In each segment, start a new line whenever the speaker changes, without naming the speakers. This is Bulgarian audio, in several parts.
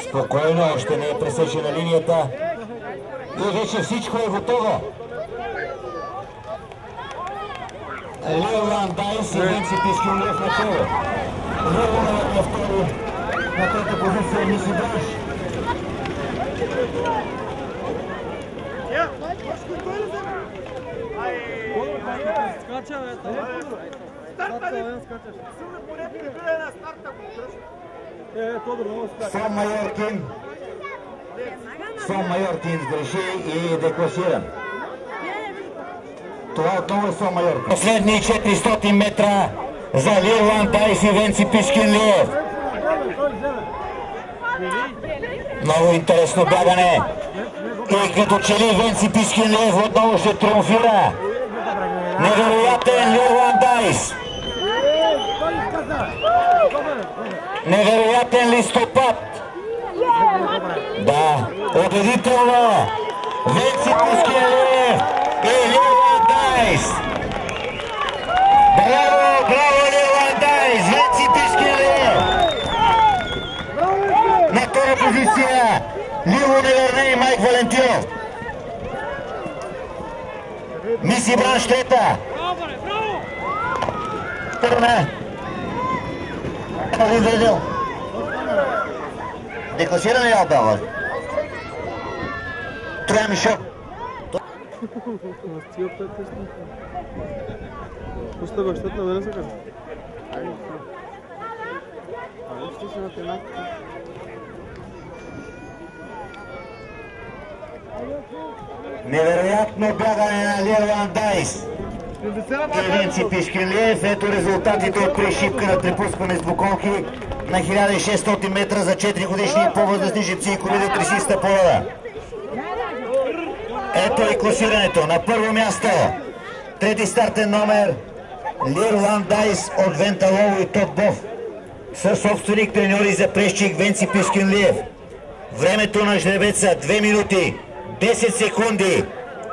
Спокойно, още не е пресечена линията. И вече всичко е готово. Лиолан Дайс и Венци Пискинлиев на първо. Лиолан на второ. На трета позиция Миси Бранш. Сон Майоркин сгреши и е декласиран. Това отново е Сон Майоркин. Последни 400 метра за Лиолан Дайс и Венци Пискинлиев. Много интересно бягане. И като че ли Венци Пискинлиев отново ще триумфира. Невероятен Лиолан Дайс. Невероятен листопад. Да, убедително. Венци Пискинлиев и Лиолан Дайс. Браво, браво Лиолан Дайс, Венци Пискинлиев. На втора позиция Ливо Неверне и Майк Валентинов. Миси Бранш трета. Вторна. Декласиране ли отдава? Троя Мишо.
Пуста бащата да не се кажа. Ще се на тематика.
Невероятно бягане на Лиолан Дайс и Венци Пискинлиев. Ето резултатите от пришипка на препускане с боконки на 1600 метра за 4 годишни и по-възрастни жици и коли до 300 полада. Ето и класирането. На първо място трети стартен номер Лиолан Дайс от Венталово и Топбов със собственик треньори за прещик Венци Пискинлиев. Времето на жребеца 2 минути 10 секунди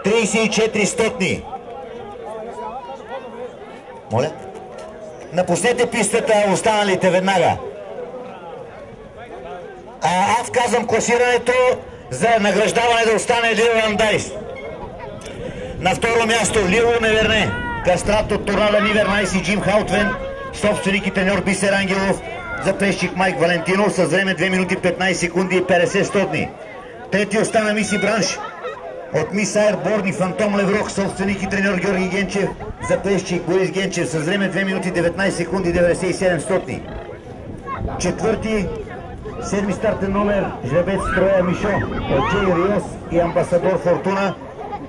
34 стотни. Моля? Напуснете пистата, останалите веднага. Аз казвам класирането за награждаване да остане Лиолан Дайс. На второ място Ливо Неверне, кастрат от Торнадо Нивернайс и Джим Хаутвен, собственик и треньор Бисер Ангелов, запрещик Майк Валентинов с време 2 минути 15 секунди и 50 стотни. Трети остана Миси Бранш от Мис Айрборн и Фантом Леврох, собственик и треньор Георги Генчев, запрещик Борис Генчев с време 2 минути 19 секунди 97 стотни. Четвърти, седми стартен номер, жребец Троя Мишо от Джей Риос и амбасадор Фортуна,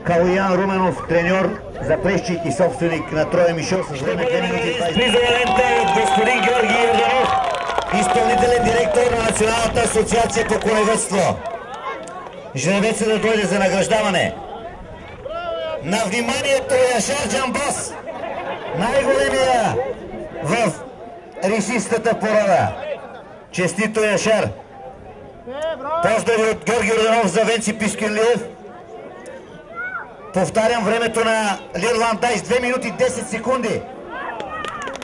Калуян Руменов, треньор, запрещик и собственик на Троя Мишо с време 2 минути 20. Призовалента от господин Георги Йорданов, изпълнителен директор на Националната асоциация по коневъдство. Жребеца да дойде за награждаване. На вниманието е Яшар Джамбас, най-големия в рисистата порода. Честито Яшар! Поздрави от Георги Йорданов за Венци Пискинлиев. Повтарям времето на Лиолан Дайс 2 минути 10 секунди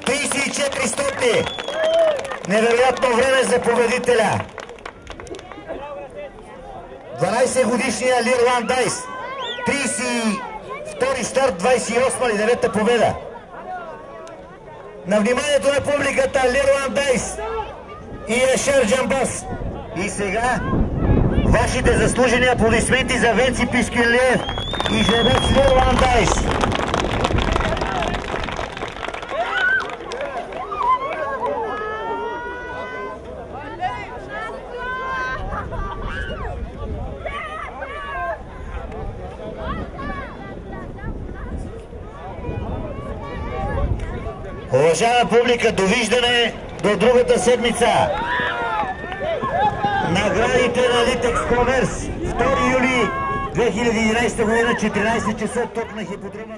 34 стотни. Невероятно време за победителя. 12 годишния Лиолан Дайс. 32 старт, 28 или 9-та победа. На вниманието на публиката Лиолан Дайс и Яшар Джамбас. И сега вашите заслужени аплодисменти за Венци Пискинлиев и жребец Лиолан Дайс. Уважаема публика, довиждане до другата седмица. Наградите на Литекс Комерс 2 юли 2011 година, 14 часа, тук на хиподрома.